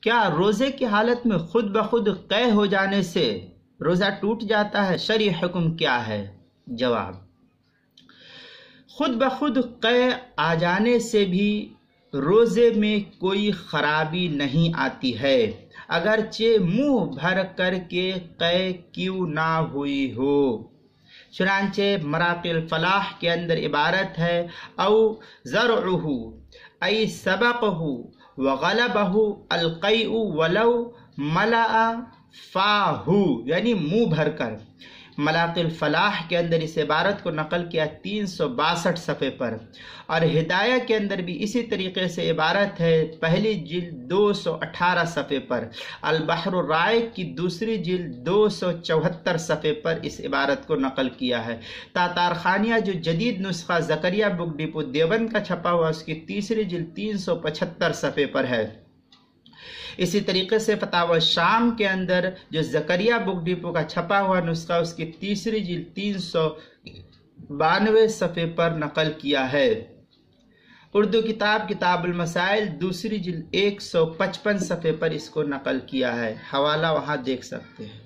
کیا روزے کی حالت میں خود بخود قے ہو جانے سے روزہ ٹوٹ جاتا ہے؟ شرعی حکم کیا ہے؟ جواب: خود بخود قے آ جانے سے بھی روزے میں کوئی خرابی نہیں آتی ہے، اگرچہ منہ بھر کر کے قے کیوں نہ ہوئی ہو۔ چنانچہ مراقی الفلاح کے اندر عبارت ہے: او زرعہ ای سبقہ وغلبہ القیء ولو ملأ فاہ، یعنی منہ بھر کر۔ ملاقی الفلاح کے اندر اس عبارت کو نقل کیا 362 صفحے پر، اور ہدایہ کے اندر بھی اسی طریقے سے عبارت ہے، پہلی جلد 218 صفحے پر۔ البحر الرائق کی دوسری جلد 274 صفحے پر اس عبارت کو نقل کیا ہے۔ تاتارخانیہ جو جدید نسخہ زکریا بک ڈپو دیوبند کا چھپا ہوا، اس کی تیسری جلد 375 صفحے پر ہے۔ اسی طریقے سے فتاوی شام کے اندر جو زکریا بک ڈپو کا چھپا ہوا نسخہ، اس کی تیسری جلد 392 صفحے پر نقل کیا ہے۔ اردو کتاب کتاب المسائل دوسری جلد 155 صفحے پر اس کو نقل کیا ہے، حوالہ وہاں دیکھ سکتے ہیں۔